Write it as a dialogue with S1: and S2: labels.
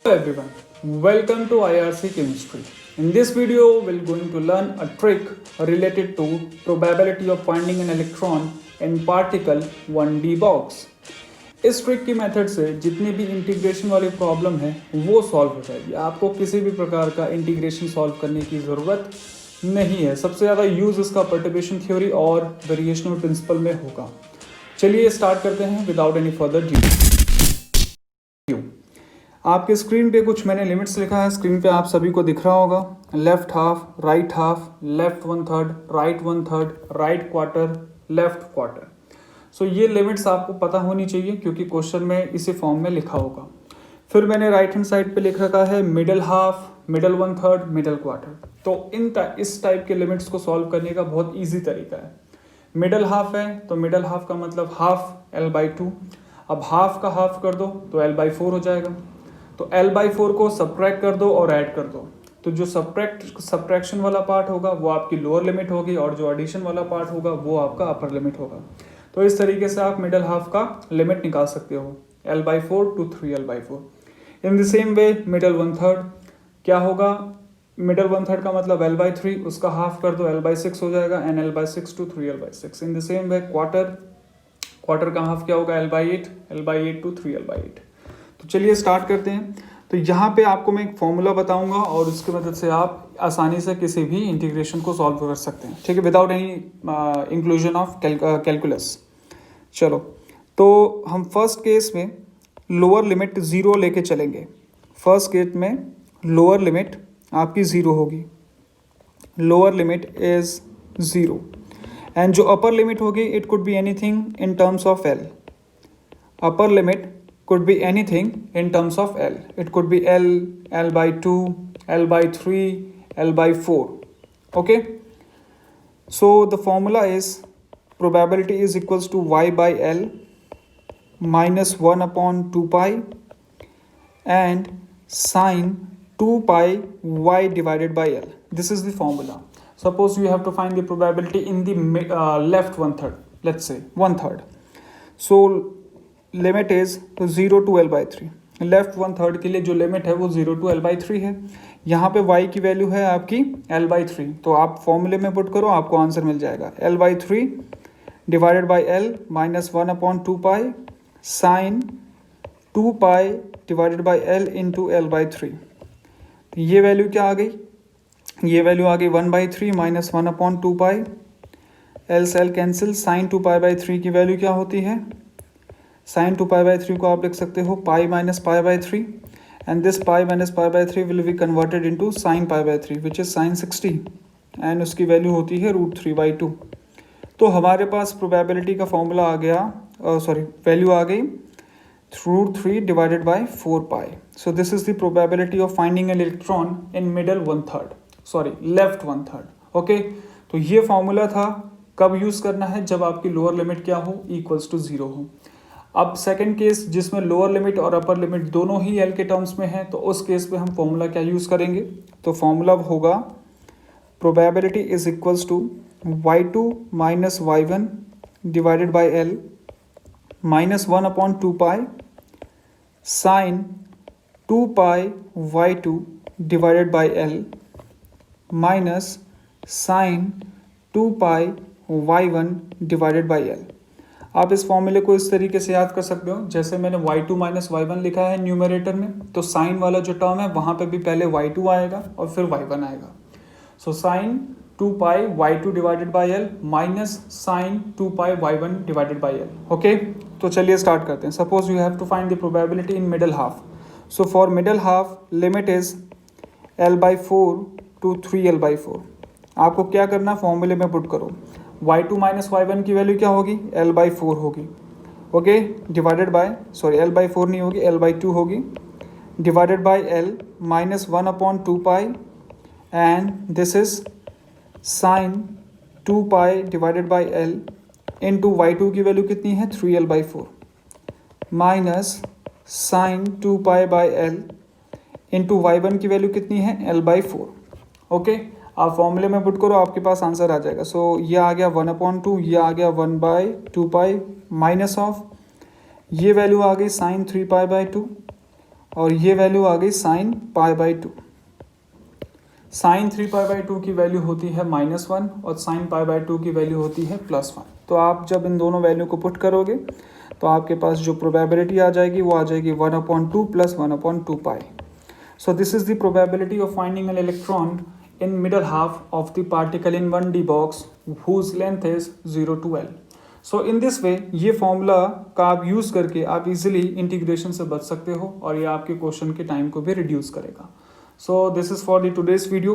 S1: Hello everyone, welcome to IRC Chemistry. In this video, we're going to learn a trick related to probability of finding an electron in particle 1D box. इस trick की method से जितनी भी integration वाली problem है वो solve हो जाएगी. आपको किसी भी प्रकार का इंटीग्रेशन सॉल्व करने की ज़रूरत नहीं है. सबसे ज़्यादा यूज़ इसका पर्टर्बेशन थ्योरी और वेरिएशनल प्रिंसिपल में होगा. चलिए स्टार्ट करते हैं विदाउट एनी फर्दर डिले. आपके स्क्रीन पे कुछ मैंने लिमिट्स लिखा है. स्क्रीन पे आप सभी को दिख रहा होगा. Left half, right half, left 1/3, right 1/3, right quarter, left quarter. So ये लिमिट्स आपको पता होनी चाहिए क्योंकि क्वेश्चन में इसी फॉर्म में लिखा होगा. फिर मैंने राइट हैंड साइड पे लिख रखा है middle half, middle 1/3, middle quarter. तो इस टाइप के लिमिट्स को सॉल्व करने का बहुत ईजी तरीका है. मिडल हाफ है तो मिडल हाफ का मतलब हाफ L/2. अब हाफ का हाफ कर दो तो L/4 हो जाएगा. तो L/4 को सब्ट्रैक्ट कर दो और ऐड कर दो. तो जो सब्ट्रैक्शन वाला पार्ट होगा वो आपकी लोअर लिमिट होगी और जो एडिशन वाला पार्ट होगा वो आपका अपर लिमिट होगा. तो इस तरीके से आप मिडल हाफ का लिमिट निकाल सकते हो L/4 to 3L/4. In the same way middle 1/3 क्या होगा. मिडल 1/3 का मतलब L/3, उसका हाफ कर दो L/6 हो जाएगा and L/6 to 3L/6. In the same way quarter का हाफ क्या होगा L/8 to 3L/8. तो चलिए स्टार्ट करते हैं. तो यहाँ पे आपको मैं एक फॉर्मूला बताऊंगा और उसकी मदद से आप आसानी से किसी भी इंटीग्रेशन को सॉल्व कर सकते हैं. ठीक है, without any inclusion of calculus. चलो, तो हम फर्स्ट केस में लोअर लिमिट 0 लेके चलेंगे. फर्स्ट केस में लोअर लिमिट आपकी 0 होगी. लोअर लिमिट इज 0 एंड जो अपर लिमिट होगी it could be anything in terms of L. Upper limit could be anything in terms of L. It could be L, L/2, L/3, L/4. Okay. So the formula is probability is equals to Y by L minus 1 upon 2 pi and sine 2 pi Y divided by L. This is the formula. Suppose you have to find the probability in the left 1/3. Let's say 1/3. So limit is 0 to L/3. Left 1/3 के लिए जो limit है वो 0 to L/3 है. यहाँ पे y की value है आपकी L/3. तो आप फॉर्मूले में पुट करो, आपको आंसर मिल जाएगा L/3 divided by L minus 1 upon 2 pi sine 2 pi divided by L into L/3. ये वैल्यू क्या आ गई. ये वैल्यू आ गई 1/3 माइनस 1 अपॉन 2 पाई. L से L कैंसिल. साइन 2π/3 की वैल्यू क्या होती है. साइन 2π/3 को आप लिख सकते हो pi minus π/3 and this pi minus π/3 will be converted into sine π/3 which is sine 60 एंड उसकी वैल्यू होती है √3/2. तो हमारे पास प्रोबेबिलिटी का फॉर्मूला आ गया, वैल्यू आ गई √3 divided by 4 pi. So this is the probability of finding an electron in middle 1/3, left 1/3. Okay, तो ये फॉर्मूला था. कब यूज़ करना है, जब आपकी लोअर लिमिट क्या हो, इक्वल्स टू 0 हो. अब सेकंड केस जिसमें लोअर लिमिट और अपर लिमिट दोनों ही L के टर्म्स में है, तो उस केस में हम फॉर्मूला क्या यूज़ करेंगे. तो फॉर्मूला होगा probability is equals to Y2 minus Y1 divided by L minus 1 upon 2 pi sine 2 pi Y2 divided by L minus sine 2 pi Y1 divided by L. आप इस फॉर्मूले को इस तरीके से याद कर सकते हो, जैसे मैंने Y2 माइनस Y1 लिखा है न्यूमरेटर में, तो साइन वाला जो टर्म है वहाँ पे भी पहले Y2 आएगा और फिर Y1 आएगा. So sine 2 pi Y2 divided by L minus sine 2 pi Y1 divided by L. Okay, तो चलिए स्टार्ट करते हैं. Suppose you have to find the probability in middle half. So for middle half limit is L/4 to 3L/4. आपको क्या करना, फॉर्मूले में put करो. Y2 माइनस Y1 की वैल्यू क्या होगी, L/4 होगी. ओके, डिवाइडेड बाय L/4 नहीं होगी, L/2 होगी divided by L minus 1 upon 2 pi and this is sine 2 pi divided by L into Y2 की वैल्यू कितनी है 3L/4 minus sine 2 pi by L into Y1 की value कितनी है L/4. Okay, आप फॉर्मूले में पुट करो, आपके पास आंसर आ जाएगा. सो ये आ गया 1/2, ये आ गया 1/2 पाई माइनस ऑफ ये वैल्यू आ गई साइन 3π/2 और ये वैल्यू आ गई sine pi by 2। Sine 3 pi by 2 की वैल्यू होती है -1 और साइन पाई बाई 2 की वैल्यू होती है +1। तो आप जब इन दोनों वैल्यू को पुट करोगे तो आपके पास जो प्रोबेबिलिटी आ जाएगी वो आ जाएगी 1/2 + 1/2 पाई। So this is the probability of finding an electron in middle half of the particle in 1D box whose length is 0 to L. So in this way ये फॉर्मूला का आप यूज़ करके आप इजीली इंटीग्रेशन से बच सकते हो और ये आपके क्वेश्चन के टाइम को भी रिड्यूस करेगा। So this is for the today's video.